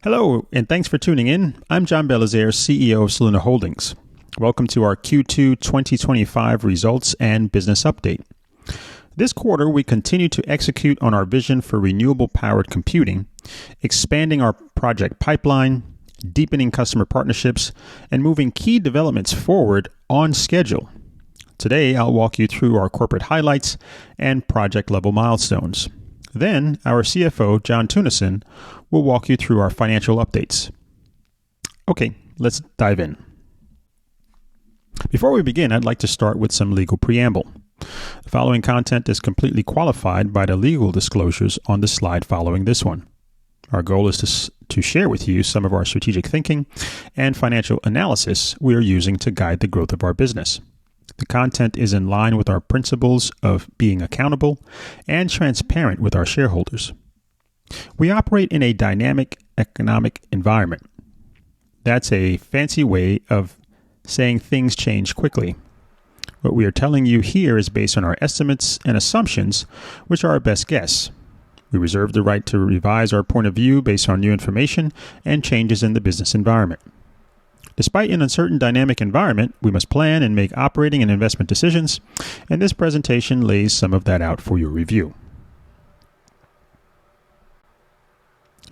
Hello, and thanks for tuning in. I'm John Belizaire, CEO of Soluna Holdings. Welcome to our Q2 2025 results and business update. This quarter, we continue to execute on our vision for renewable-powered computing, expanding our project pipeline, deepening customer partnerships, and moving key developments forward on schedule. Today, I'll walk you through our corporate highlights and project-level milestones. Then, our CFO, John Tunison, will walk you through our financial updates. Okay, let's dive in. Before we begin, I'd like to start with some legal preamble. The following content is completely qualified by the legal disclosures on the slide following this one. Our goal is to share with you some of our strategic thinking and financial analysis we are using to guide the growth of our business. The content is in line with our principles of being accountable and transparent with our shareholders. We operate in a dynamic economic environment. That's a fancy way of saying things change quickly. What we are telling you here is based on our estimates and assumptions, which are our best guess. We reserve the right to revise our point of view based on new information and changes in the business environment. Despite an uncertain dynamic environment, we must plan and make operating and investment decisions, and this presentation lays some of that out for your review.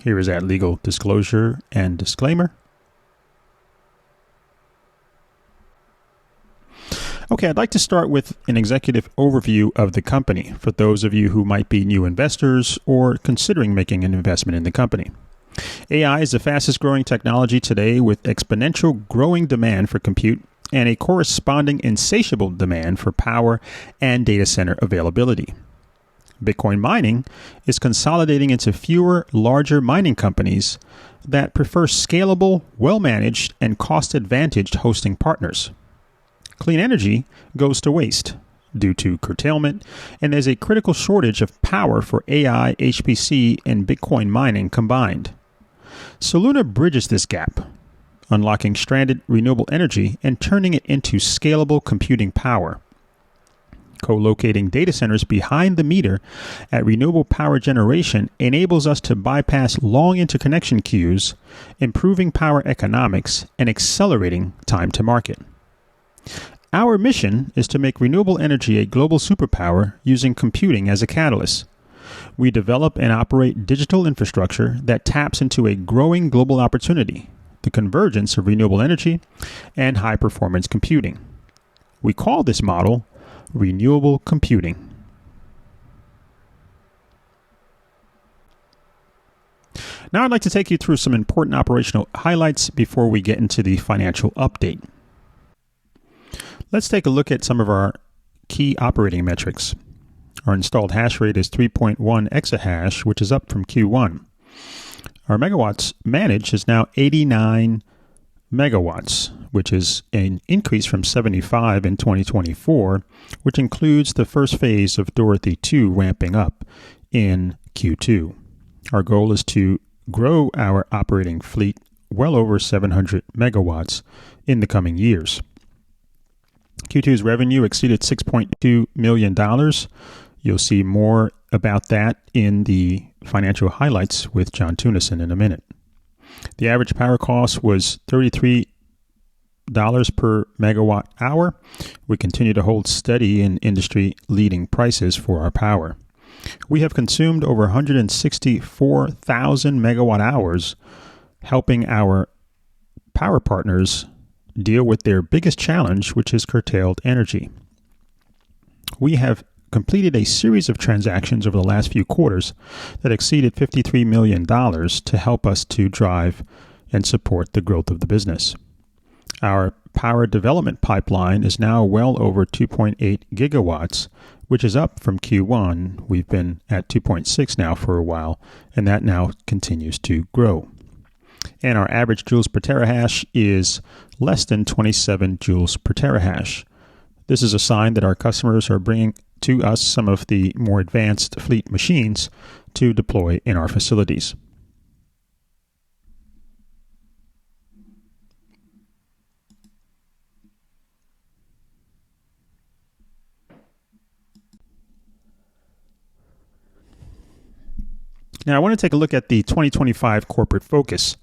Here is that legal disclosure and disclaimer. Okay, I'd like to start with an executive overview of the company for those of you who might be new investors or considering making an investment in the company. AI is the fastest growing technology today with exponential growing demand for compute and a corresponding insatiable demand for power and data center availability. Bitcoin mining is consolidating into fewer, larger mining companies that prefer scalable, well-managed, and cost-advantaged hosting partners. Clean energy goes to waste due to curtailment, and there's a critical shortage of power for AI, HPC, and Bitcoin mining combined. Soluna bridges this gap, unlocking stranded renewable energy and turning it into scalable computing power. Co-locating data centers behind the meter at renewable power generation enables us to bypass long interconnection queues, improving power economics and accelerating time to market. Our mission is to make renewable energy a global superpower using computing as a catalyst. We develop and operate digital infrastructure that taps into a growing global opportunity, the convergence of renewable energy and high-performance computing. We call this model renewable computing. Now I'd like to take you through some important operational highlights before we get into the financial update. Let's take a look at some of our key operating metrics. Our installed hash rate is 3.1 exahash, which is up from Q1. Our megawatts managed is now 89 megawatts, which is an increase from 75 in 2024, which includes the first phase of Dorothy 2 ramping up in Q2. Our goal is to grow our operating fleet well over 700 megawatts in the coming years. Q2's revenue exceeded $6.2 million. You'll see more about that in the financial highlights with John Tunison in a minute. The average power cost was $33 per megawatt hour. We continue to hold steady in industry-leading prices for our power. We have consumed over 164,000 megawatt hours, helping our power partners deal with their biggest challenge, which is curtailed energy. We have completed a series of transactions over the last few quarters that exceeded $53 million to help us to drive and support the growth of the business. Our power development pipeline is now well over 2.8 gigawatts, which is up from Q1. We've been at 2.6 now for a while, and that now continues to grow. And our average joules per terahash is less than 27 joules per terahash. This is a sign that our customers are bringing to us some of the more advanced fleet machines to deploy in our facilities. Now, I want to take a look at the 2025 corporate focus.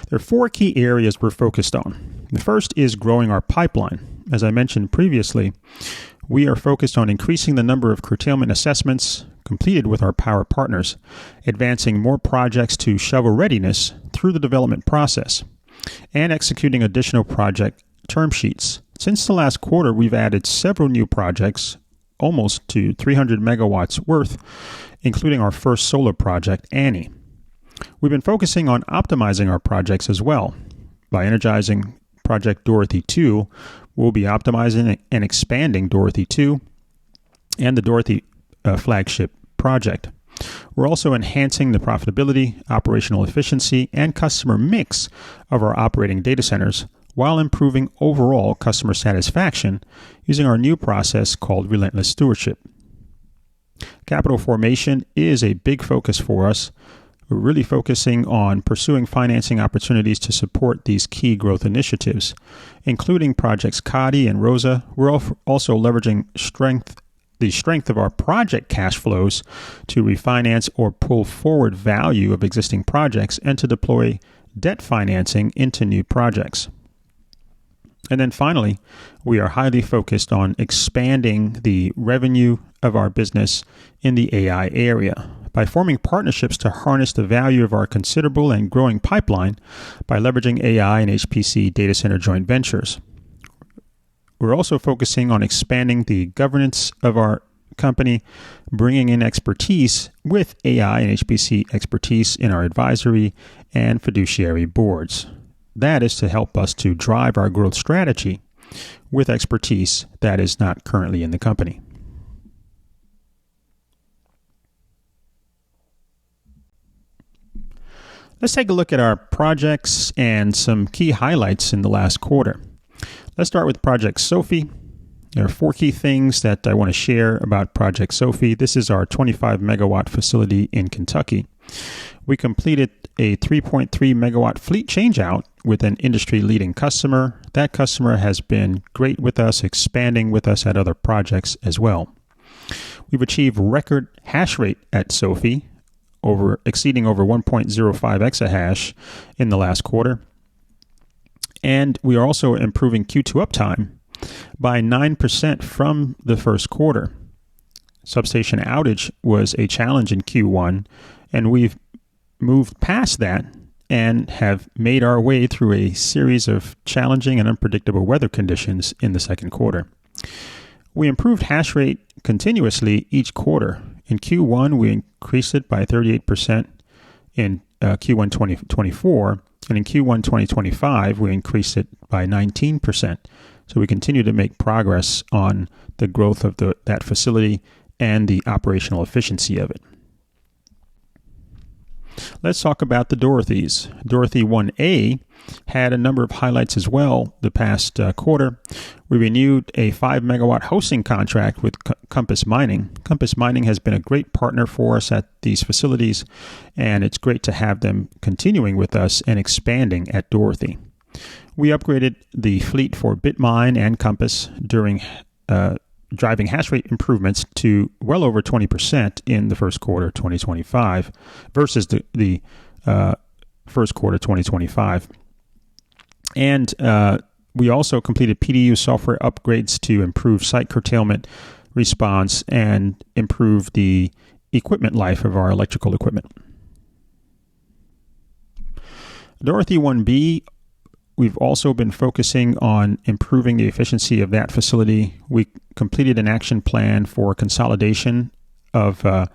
There are 4 key areas we're focused on. The first is growing our pipeline. As I mentioned previously, we are focused on increasing the number of curtailment assessments completed with our power partners, advancing more projects to shovel readiness through the development process, and executing additional project term sheets. Since the last quarter, we've added several new projects, almost to 300 megawatts worth, including our first solar project, Annie. We've been focusing on optimizing our projects as well. By energizing Project Dorothy 2, we'll be optimizing and expanding Dorothy 2 and the Dorothy flagship project. We're also enhancing the profitability, operational efficiency, and customer mix of our operating data centers while improving overall customer satisfaction using our new process called Relentless Stewardship. Capital formation is a big focus for us. We're really focusing on pursuing financing opportunities to support these key growth initiatives, including projects Kadi and Rosa. We're also leveraging the strength of our project cash flows to refinance or pull forward value of existing projects and to deploy debt financing into new projects. And then finally, we are highly focused on expanding the revenue of our business in the AI area by forming partnerships to harness the value of our considerable and growing pipeline by leveraging AI and HPC data center joint ventures. We're also focusing on expanding the governance of our company, bringing in expertise with AI and HPC expertise in our advisory and fiduciary boards. That is to help us to drive our growth strategy with expertise that is not currently in the company. Let's take a look at our projects and some key highlights in the last quarter. Let's start with Project Sophie. There are 4 key things that I want to share about Project Sophie. This is our 25 megawatt facility in Kentucky. We completed a 3.3 megawatt fleet changeout with an industry-leading customer. That customer has been great with us, expanding with us at other projects as well. We've achieved record hash rate at Sophie, exceeding over 1.05 exahash in the last quarter. And we are also improving Q2 uptime by 9% from the first quarter. Substation outage was a challenge in Q1, and we've moved past that and have made our way through a series of challenging and unpredictable weather conditions in the second quarter. We improved hash rate continuously each quarter. In Q1, we increased it by 38% in Q1 2024, and in Q1 2025, we increased it by 19%. So we continue to make progress on the growth of that facility and the operational efficiency of it. Let's talk about the Dorothys. Dorothy 1A had a number of highlights as well the past quarter. We renewed a 5 megawatt hosting contract with Compass Mining. Compass Mining has been a great partner for us at these facilities, and it's great to have them continuing with us and expanding at Dorothy. We upgraded the fleet for Bitmine and Compass during driving hash rate improvements to well over 20% in the first quarter 2025 versus the first quarter 2025. And we also completed PDU software upgrades to improve site curtailment response and improve the equipment life of our electrical equipment. Dorothy 1B, we've also been focusing on improving the efficiency of that facility. We completed an action plan for consolidation of a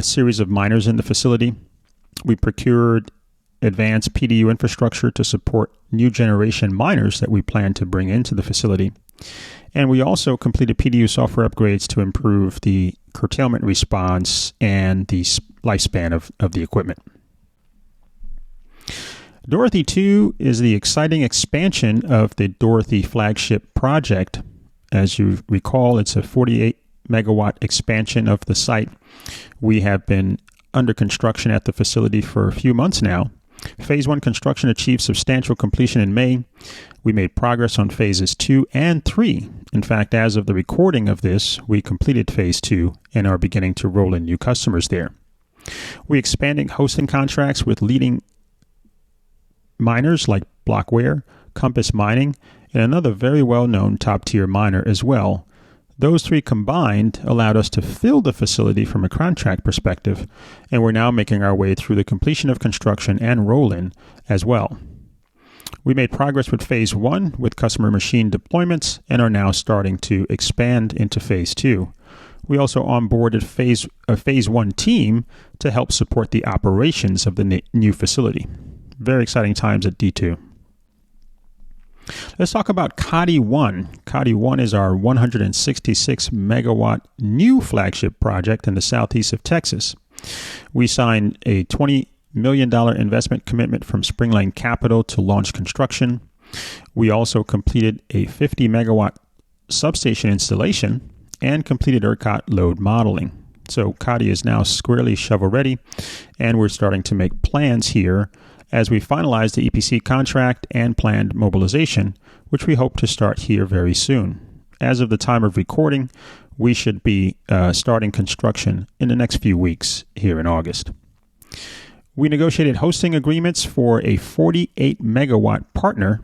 series of miners in the facility. We procured advanced PDU infrastructure to support new generation miners that we plan to bring into the facility. And we also completed PDU software upgrades to improve the curtailment response and the lifespan of the equipment. Dorothy 2 is the exciting expansion of the Dorothy flagship project. As you recall, it's a 48 megawatt expansion of the site. We have been under construction at the facility for a few months now. Phase 1 construction achieved substantial completion in May. We made progress on phases 2 and 3. In fact, as of the recording of this, we completed phase 2 and are beginning to roll in new customers there. We expanding hosting contracts with leading miners like Blockware, Compass Mining, and another very well-known top-tier miner as well. Those three combined allowed us to fill the facility from a contract perspective, and we're now making our way through the completion of construction and roll-in as well. We made progress with Phase 1 with customer machine deployments and are now starting to expand into Phase 2. We also onboarded a Phase 1 team to help support the operations of the new facility. Very exciting times at D2. Let's talk about Kati 1. Kati 1 is our 166 megawatt new flagship project in the southeast of Texas. We signed a $20 million investment commitment from Spring Lane Capital to launch construction. We also completed a 50 megawatt substation installation and completed ERCOT load modeling. So Kati is now squarely shovel ready, and we're starting to make plans here as we finalize the EPC contract and planned mobilization, which we hope to start here very soon. As of the time of recording, we should be starting construction in the next few weeks here in August. We negotiated hosting agreements for a 48 megawatt partner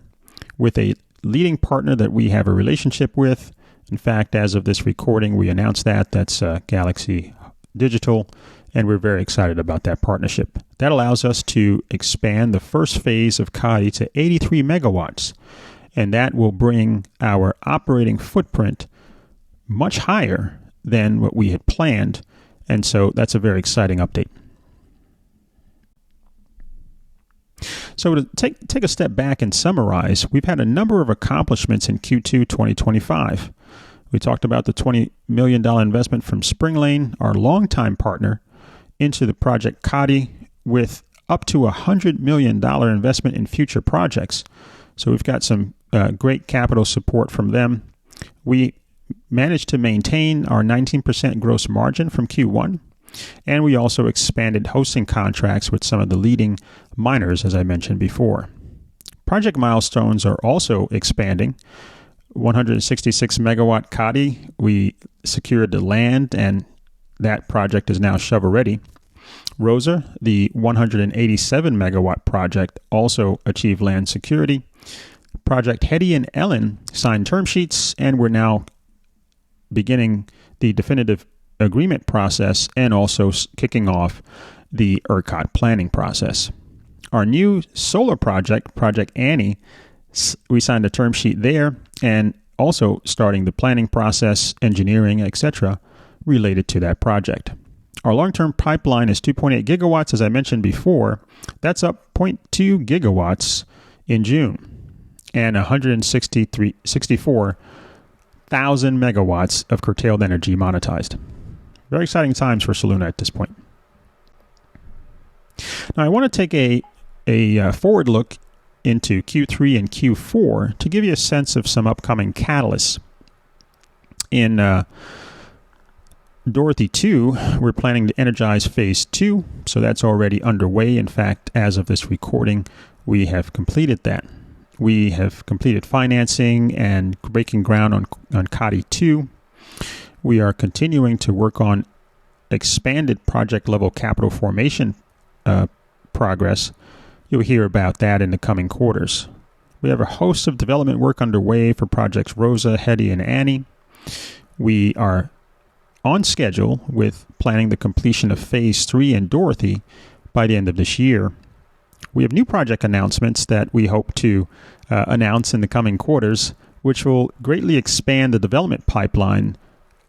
with a leading partner that we have a relationship with. In fact, as of this recording, we announced that's Galaxy Digital, and we're very excited about that partnership. That allows us to expand the first phase of Kati to 83 megawatts, and that will bring our operating footprint much higher than what we had planned, and so that's a very exciting update. So to take a step back and summarize, we've had a number of accomplishments in Q2 2025. We talked about the $20 million investment from Spring Lane, our longtime partner, into the project Kati with up to $100 million investment in future projects. So we've got some great capital support from them. We managed to maintain our 19% gross margin from Q1, and we also expanded hosting contracts with some of the leading miners, as I mentioned before. Project milestones are also expanding. 166 megawatt Kati, we secured the land, and that project is now shovel ready. Rosa, the 187 megawatt project, also achieved land security. Project Hetty and Ellen signed term sheets, and we're now beginning the definitive agreement process and also kicking off the ERCOT planning process. Our new solar project, Project Annie, we signed a term sheet there and also starting the planning process, engineering, etc. related to that project. Our long-term pipeline is 2.8 gigawatts, as I mentioned before. That's up 0.2 gigawatts in June and 164,000 megawatts of curtailed energy monetized. Very exciting times for Soluna at this point. Now, I want to take a forward look into Q3 and Q4 to give you a sense of some upcoming catalysts. In Dorothy 2, we're planning to energize Phase 2, so that's already underway. In fact, as of this recording, we have completed that. We have completed financing and breaking ground on Kati 2. We are continuing to work on expanded project-level capital formation progress. You'll hear about that in the coming quarters. We have a host of development work underway for projects Rosa, Hetty, and Annie. We are on schedule with planning the completion of Phase 3 in Dorothy by the end of this year. We have new project announcements that we hope to announce in the coming quarters, which will greatly expand the development pipeline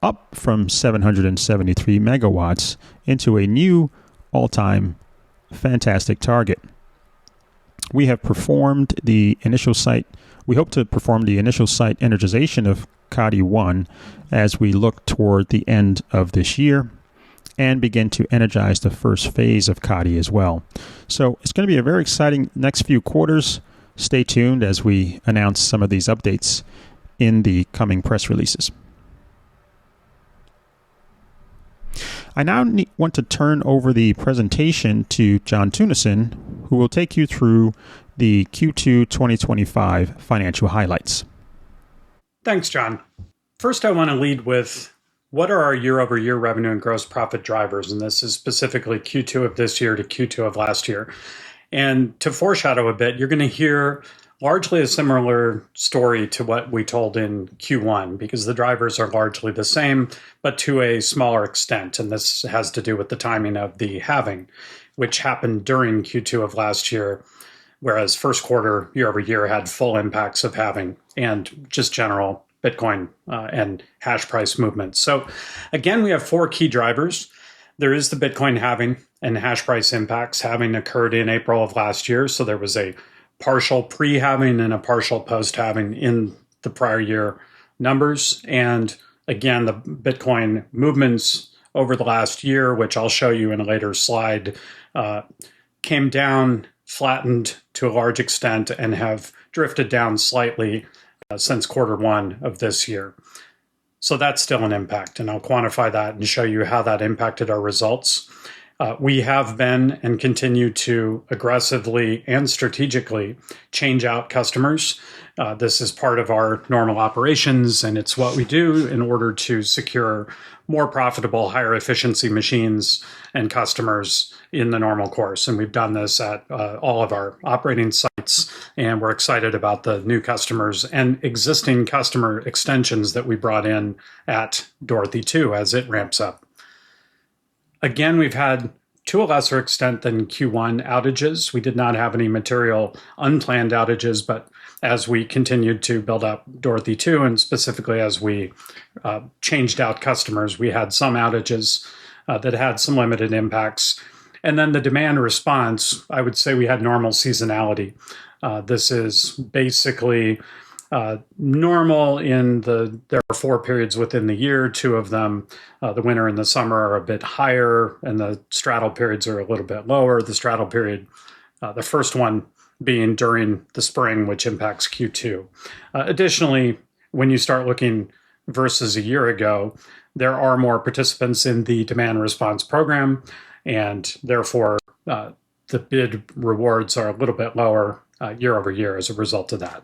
up from 773 megawatts into a new all-time fantastic target. We have performed the initial site. We hope to perform the initial site energization of Kati 1 as we look toward the end of this year and begin to energize the first phase of Kati as well. So it's going to be a very exciting next few quarters. Stay tuned as we announce some of these updates in the coming press releases. I now want to turn over the presentation to John Tunison, who will take you through the Q2 2025 financial highlights. Thanks, John. First, I want to lead with What are our year-over-year revenue and gross profit drivers? And this is specifically Q2 of this year to Q2 of last year. And to foreshadow a bit, you're going to hear largely a similar story to what we told in Q1, because the drivers are largely the same, but to a smaller extent. And this has to do with the timing of the halving, which happened during Q2 of last year, whereas first quarter year over year had full impacts of halving and just general Bitcoin and hash price movements. So again, we have four key drivers. There is the Bitcoin halving and hash price impacts. Halving occurred in April of last year, so there was a partial pre-halving and a partial post-halving in the prior year numbers. And again, the Bitcoin movements over the last year, which I'll show you in a later slide, came down, flattened to a large extent, and have drifted down slightly since quarter one of this year. So that's still an impact, and I'll quantify that and show you how that impacted our results. We have been and continue to aggressively and strategically change out customers. This is part of our normal operations, and it's what we do in order to secure more profitable, higher efficiency machines and customers in the normal course. And we've done this at all of our operating sites, and we're excited about the new customers and existing customer extensions that we brought in at Dorothy 2 as it ramps up. Again, we've had, to a lesser extent than Q1, outages. We did not have any material unplanned outages, but as we continued to build up Dorothy 2, and specifically as we changed out customers, we had some outages that had some limited impacts. And then the demand response, I would say we had normal seasonality. This is basically normal there are 4 periods within the year. 2 of them, the winter and the summer, are a bit higher, and the straddle periods are a little bit lower. The straddle period, the first one being during the spring, which impacts Q2. Additionally, when you start looking versus a year ago, there are more participants in the demand response program, and therefore the bid rewards are a little bit lower year over year as a result of that.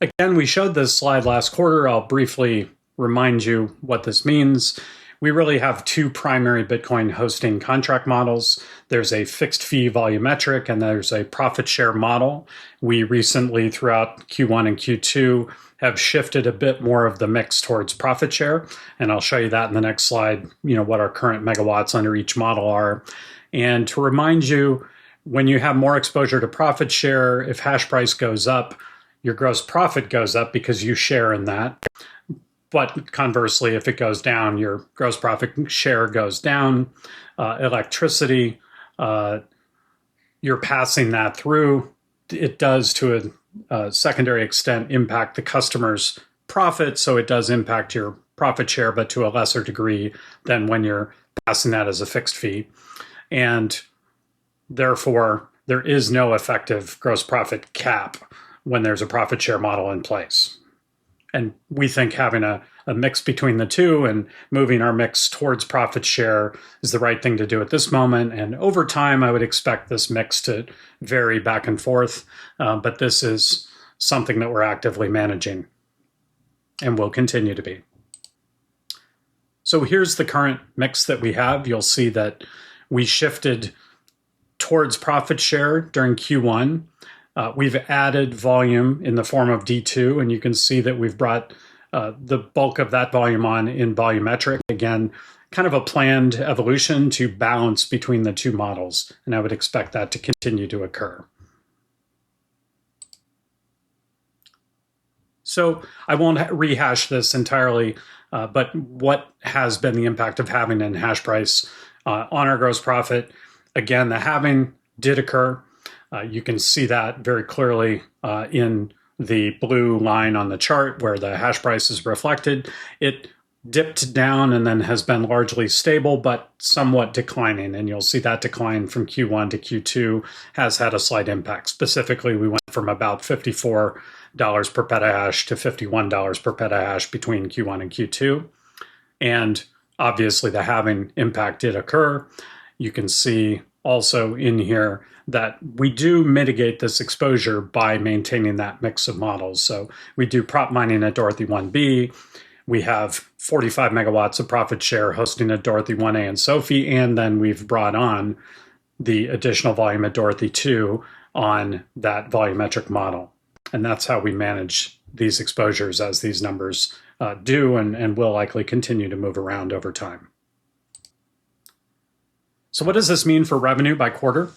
Again, we showed this slide last quarter. I'll briefly remind you what this means. We really have 2 primary Bitcoin hosting contract models. There's a fixed fee volumetric, and there's a profit share model. We recently, throughout Q1 and Q2, have shifted a bit more of the mix towards profit share, and I'll show you that in the next slide, what our current megawatts under each model are. And to remind you, when you have more exposure to profit share, if hash price goes up, your gross profit goes up because you share in that. But conversely, if it goes down, your gross profit share goes down. Electricity, you're passing that through. It does, to a secondary extent, impact the customer's profit. So it does impact your profit share, but to a lesser degree than when you're passing that as a fixed fee. And therefore, there is no effective gross profit cap when there's a profit share model in place. And we think having a mix between the two and moving our mix towards profit share is the right thing to do at this moment. And over time, I would expect this mix to vary back and forth. But this is something that we're actively managing and will continue to be. So here's the current mix that we have. You'll see that we shifted towards profit share during Q1. We've added volume in the form of D2, and you can see that we've brought the bulk of that volume on in volumetric. Again, kind of a planned evolution to balance between the 2 models, and I would expect that to continue to occur. So I won't rehash this entirely, but what has been the impact of halving and hash price on our gross profit? Again, the halving did occur. You can see that very clearly in the blue line on the chart where the hash price is reflected. It dipped down and then has been largely stable, but somewhat declining. And you'll see that decline from Q1 to Q2 has had a slight impact. Specifically, we went from about $54 per petahash to $51 per petahash between Q1 and Q2. And obviously, the halving impact did occur. You can see also in here that we do mitigate this exposure by maintaining that mix of models. So we do prop mining at Dorothy 1B. We have 45 megawatts of profit share hosting at Dorothy 1A and Sophie, and then we've brought on the additional volume at Dorothy 2 on that volumetric model. And that's how we manage these exposures as these numbers do and will likely continue to move around over time. So what does this mean for revenue by quarter?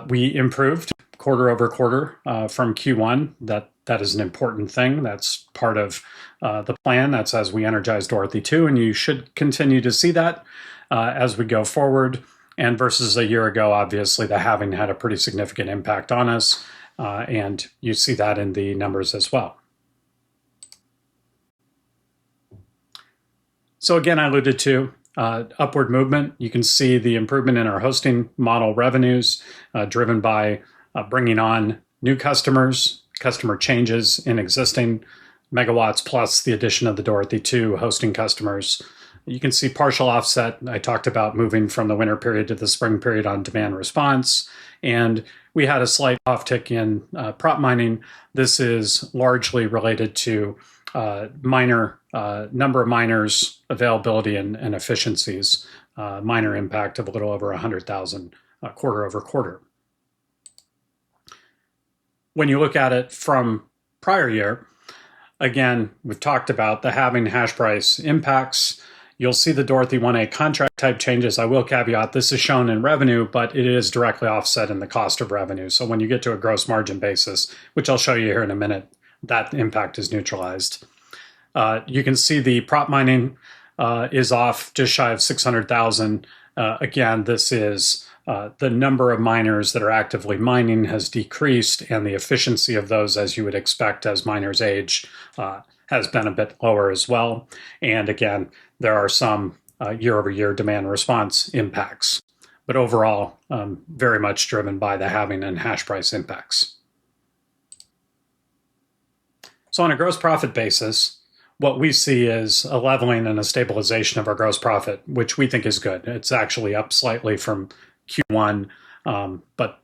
We improved quarter over quarter from Q1. That is an important thing. That's part of the plan. That's as we energize Dorothy 2, and you should continue to see that as we go forward. And versus a year ago, obviously, the halving had a pretty significant impact on us, and you see that in the numbers as well. So again, I alluded to upward movement. You can see the improvement in our hosting model revenues driven by bringing on new customers, customer changes in existing megawatts, plus the addition of the Dorothy 2 hosting customers. You can see partial offset. I talked about moving from the winter period to the spring period on demand response. And we had a slight uptick in prop mining. This is largely related to number of miners, availability, and efficiencies. Miner impact of a little over 100,000 quarter over quarter. When you look at it from prior year, again, we've talked about the halving hash price impacts. You'll see the Dorothy 1A contract type changes. I will caveat this is shown in revenue, but it is directly offset in the cost of revenue. So when you get to a gross margin basis, which I'll show you here in a minute, that impact is neutralized. You can see the prop mining is off just shy of 600,000. Again, this is the number of miners that are actively mining has decreased, and the efficiency of those, as you would expect as miners age, has been a bit lower as well. And again, there are some year-over-year demand response impacts, but overall, very much driven by the halving and hash price impacts. So on a gross profit basis, what we see is a leveling and a stabilization of our gross profit, which we think is good. It's actually up slightly from Q1, but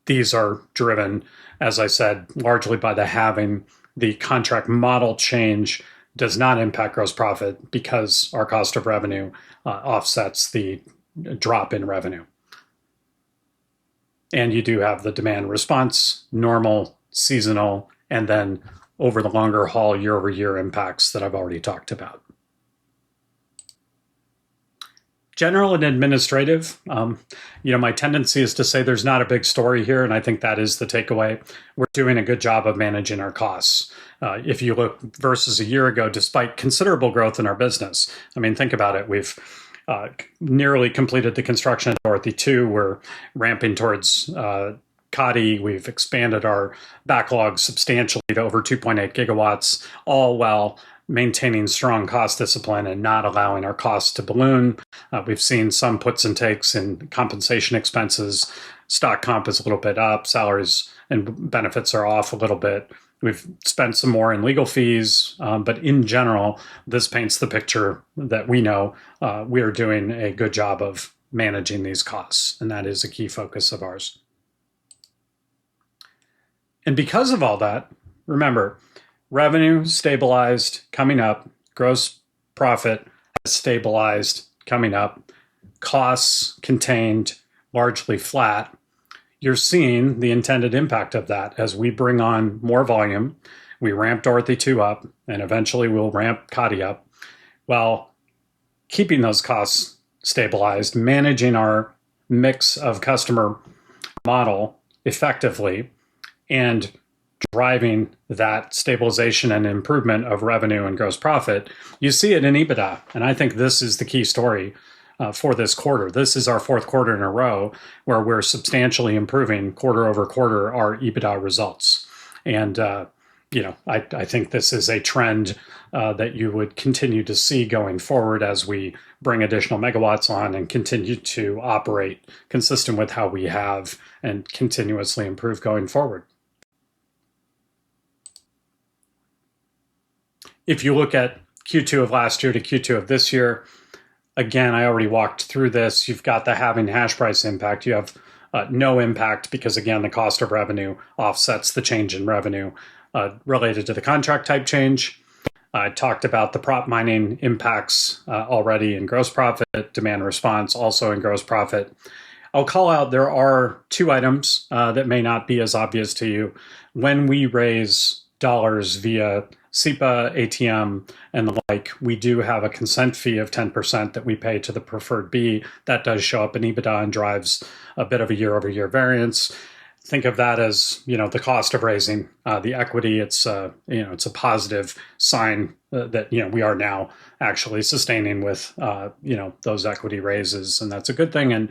these are driven, as I said, largely by the halving. The contract model change does not impact gross profit because our cost of revenue offsets the drop in revenue. And you do have the demand response, normal, seasonal, and then over the longer haul year-over-year impacts that I've already talked about. General and administrative, my tendency is to say there's not a big story here, and I think that is the takeaway. We're doing a good job of managing our costs. If you look versus a year ago, despite considerable growth in our business, I mean, think about it. We've nearly completed the construction of Dorothy 2. We're ramping towards Kati. We've expanded our backlog substantially to over 2.8 gigawatts, all while maintaining strong cost discipline and not allowing our costs to balloon. We've seen some puts and takes in compensation expenses. Stock comp is a little bit up. Salaries and benefits are off a little bit. We've spent some more in legal fees, but in general, this paints the picture that we know we are doing a good job of managing these costs, and that is a key focus of ours. And because of all that, remember, revenue stabilized coming up, gross profit has stabilized coming up, costs contained, largely flat. You're seeing the intended impact of that as we bring on more volume. We ramp Dorothy 2 up, and eventually we'll ramp Kati up, while keeping those costs stabilized, managing our mix of customer model effectively, and driving that stabilization and improvement of revenue and gross profit. You see it in EBITDA, and I think this is the key story for this quarter. This is our fourth quarter in a row where we're substantially improving quarter over quarter our EBITDA results. And, I think this is a trend that you would continue to see going forward as we bring additional megawatts on and continue to operate consistent with how we have and continuously improve going forward. If you look at Q2 of last year to Q2 of this year, again, I already walked through this. You've got the halving hash price impact. You have no impact because, again, the cost of revenue offsets the change in revenue related to the contract type change. I talked about the prop mining impacts already in gross profit, demand response also in gross profit. I'll call out there are two items that may not be as obvious to you. When we raise dollars via SEPA, ATM, and the like, we do have a consent fee of 10% that we pay to the preferred B. That does show up in EBITDA and drives a bit of a year-over-year variance. Think of that as, the cost of raising the equity. It's it's a positive sign that we are now actually sustaining with those equity raises, and that's a good thing. And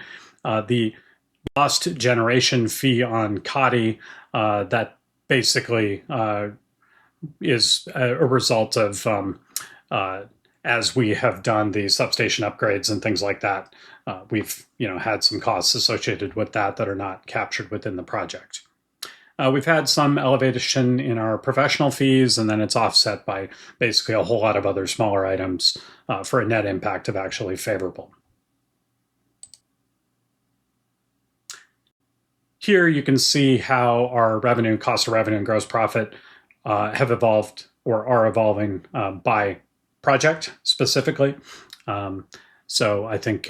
the lost generation fee on CODI, that basically is a result of as we have done the substation upgrades and things like that. We've had some costs associated with that are not captured within the project. We've had some elevation in our professional fees, and then it's offset by basically a whole lot of other smaller items for a net impact of actually favorable. Here you can see how our revenue, cost of revenue, and gross profit have evolved or are evolving by project specifically. So I think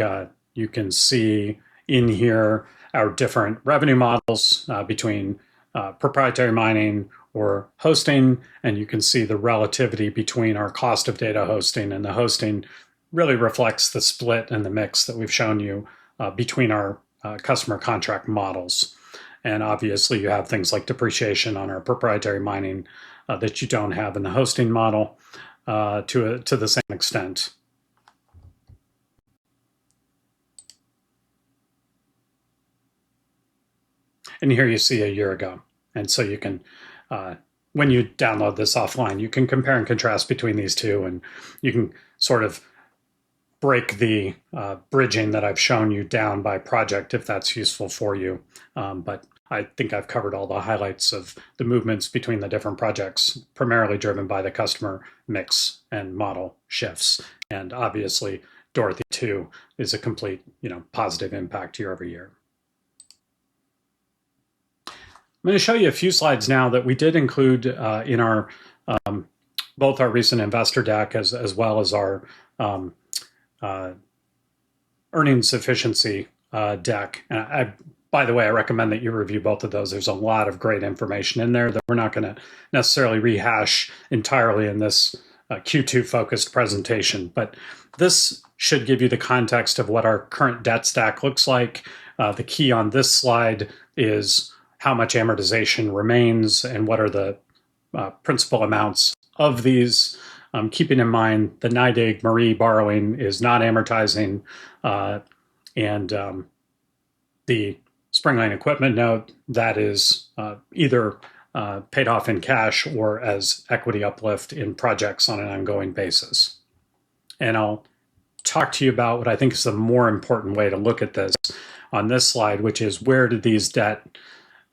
you can see in here our different revenue models between proprietary mining or hosting, and you can see the relativity between our cost of data hosting, and the hosting really reflects the split and the mix that we've shown you between our customer contract models. And obviously you have things like depreciation on our proprietary mining that you don't have in the hosting model to the same extent. And here you see a year ago. And so you can, when you download this offline, you can compare and contrast between these two, and you can sort of break the bridging that I've shown you down by project if that's useful for you. But I think I've covered all the highlights of the movements between the different projects, primarily driven by the customer mix and model shifts. And obviously, Dorothy 2 is a complete, positive impact year over year. I'm going to show you a few slides now that we did include in our both our recent investor deck as well as our earnings efficiency deck. And by the way, I recommend that you review both of those. There's a lot of great information in there that we're not going to necessarily rehash entirely in this Q2 focused presentation, but this should give you the context of what our current debt stack looks like. The key on this slide is how much amortization remains and what are the principal amounts of these. Keeping in mind the NYDIG Marie borrowing is not amortizing, and the Springline equipment note that is either paid off in cash or as equity uplift in projects on an ongoing basis. And I'll talk to you about what I think is the more important way to look at this on this slide, which is where did these debt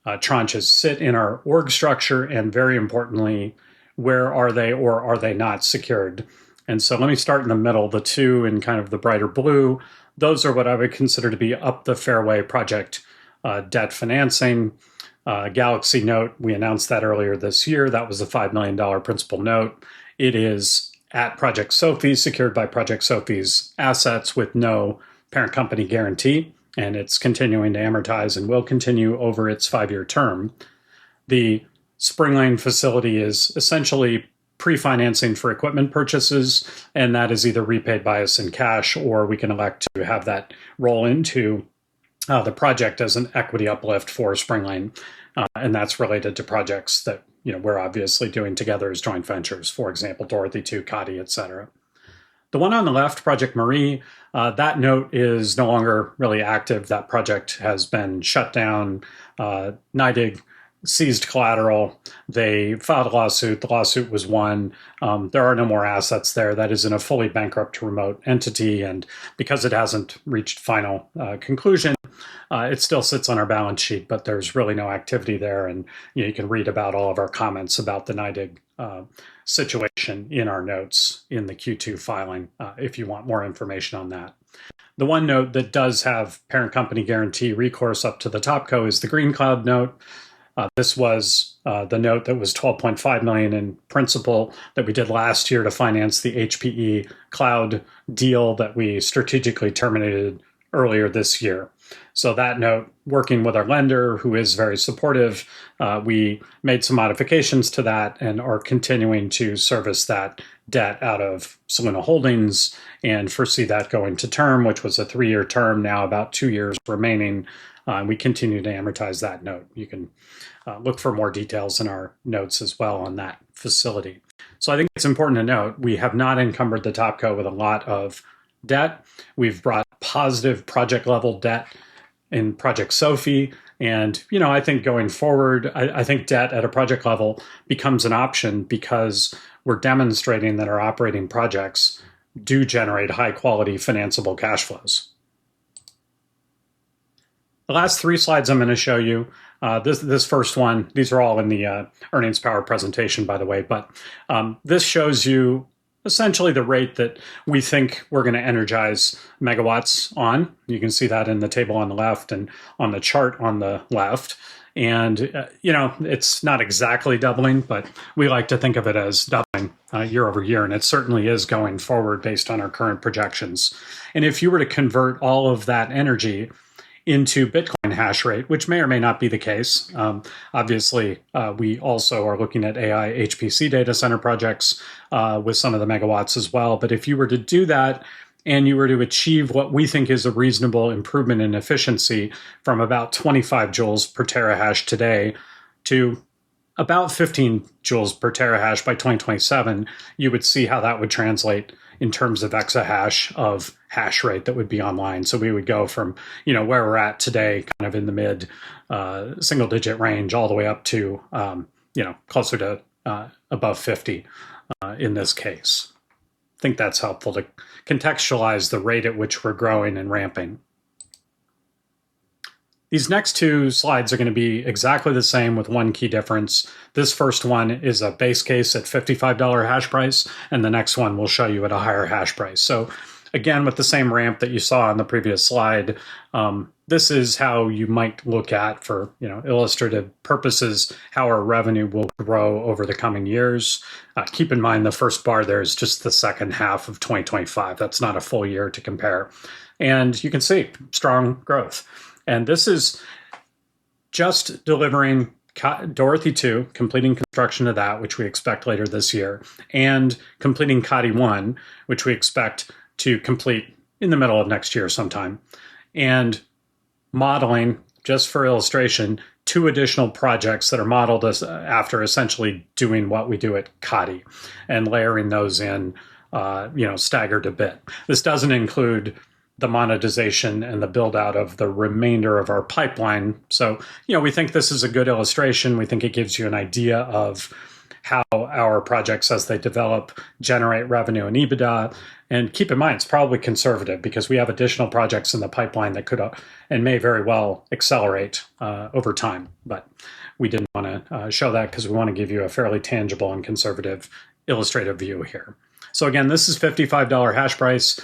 tranches sit in our org structure, and very importantly, where are they or are they not secured? And so let me start in the middle. The two in kind of the brighter blue, those are what I would consider to be up the fairway project debt financing. Galaxy Note, we announced that earlier this year. That was a $5 million principal note. It is at Project Sophie, secured by Project Sophie's assets with no parent company guarantee, and it's continuing to amortize and will continue over its 5-year term. The Springline facility is essentially pre-financing for equipment purchases, and that is either repaid by us in cash or we can elect to have that roll into the project as an equity uplift for Springline. And that's related to projects that we're obviously doing together as joint ventures, for example, Dorothy 2, CODI, et cetera. The one on the left, Project Marie, that note is no longer really active. That project has been shut down. NYDIG seized collateral. They filed a lawsuit. The lawsuit was won. There are no more assets there. That is in a fully bankrupt remote entity. And because it hasn't reached final conclusion, it still sits on our balance sheet, but there's really no activity there. And you can read about all of our comments about the NYDIG situation in our notes in the Q2 filing if you want more information on that. The one note that does have parent company guarantee recourse up to the topco is the Green Cloud note. This was the note that was $12.5 million in principal that we did last year to finance the HPE cloud deal that we strategically terminated earlier this year. So that note, working with our lender, who is very supportive, we made some modifications to that and are continuing to service that debt out of Soluna Holdings and foresee that going to term, which was a 3-year term, now about 2 years remaining. We continue to amortize that note. You can look for more details in our notes as well on that facility. So I think it's important to note we have not encumbered the topco with a lot of debt. We've brought positive project level debt in Project Sophie. And, I think going forward, I think debt at a project level becomes an option because we're demonstrating that our operating projects do generate high quality financeable cash flows. The last 3 slides I'm going to show you, this first one, these are all in the earnings power presentation, by the way, but this shows you essentially the rate that we think we're going to energize megawatts on. You can see that in the table on the left and on the chart on the left. And, it's not exactly doubling, but we like to think of it as doubling year over year. And it certainly is going forward based on our current projections. And if you were to convert all of that energy into Bitcoin hash rate, which may or may not be the case. Obviously, we also are looking at AI HPC data center projects with some of the megawatts as well. But if you were to do that and you were to achieve what we think is a reasonable improvement in efficiency from about 25 joules per terahash today to about 15 joules per terahash by 2027, you would see how that would translate in terms of exahash of hash rate that would be online. So we would go from, where we're at today, kind of in the mid single digit range, all the way up to, closer to above 50 in this case. I think that's helpful to contextualize the rate at which we're growing and ramping. These next 2 slides are going to be exactly the same with one key difference. This first one is a base case at $55 hash price, and the next one will show you at a higher hash price. So again, with the same ramp that you saw on the previous slide, this is how you might look at, for illustrative purposes, how our revenue will grow over the coming years. Keep in mind the first bar there is just the second half of 2025. That's not a full year to compare. And you can see strong growth. And this is just delivering Dorothy 2, completing construction of that, which we expect later this year, and completing Kati 1, which we expect to complete in the middle of next year sometime, and modeling, just for illustration, 2 additional projects that are modeled as after essentially doing what we do at Kati and layering those in, staggered a bit. This doesn't include the monetization and the build out of the remainder of our pipeline. So, we think this is a good illustration. We think it gives you an idea of how our projects, as they develop, generate revenue and EBITDA. And keep in mind, it's probably conservative because we have additional projects in the pipeline that could and may very well accelerate over time. But we didn't want to show that because we want to give you a fairly tangible and conservative illustrative view here. So again, this is $55 hash price.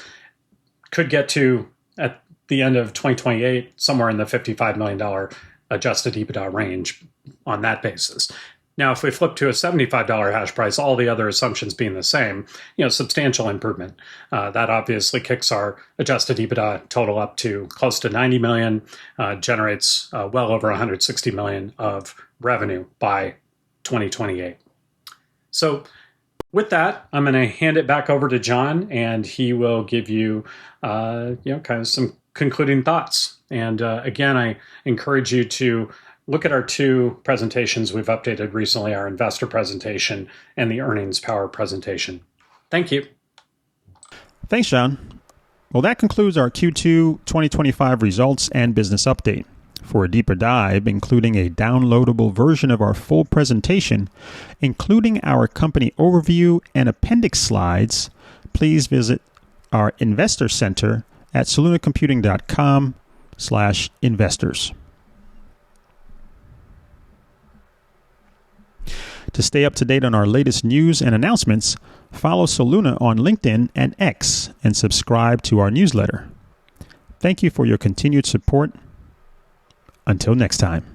Could get to, at the end of 2028, somewhere in the $55 million adjusted EBITDA range on that basis. Now, if we flip to a $75 hash price, all the other assumptions being the same, substantial improvement. That obviously kicks our adjusted EBITDA total up to close to 90 million, generates well over 160 million of revenue by 2028. So with that, I'm going to hand it back over to John, and he will give you, kind of some concluding thoughts. And again, I encourage you to look at our 2 presentations we've updated recently, our investor presentation and the earnings power presentation. Thank you. Thanks, John. Well, that concludes our Q2 2025 results and business update. For a deeper dive, including a downloadable version of our full presentation, including our company overview and appendix slides, please visit our Investor Center at solunacomputing.com/investors. To stay up to date on our latest news and announcements, follow Soluna on LinkedIn and X and subscribe to our newsletter. Thank you for your continued support. Until next time.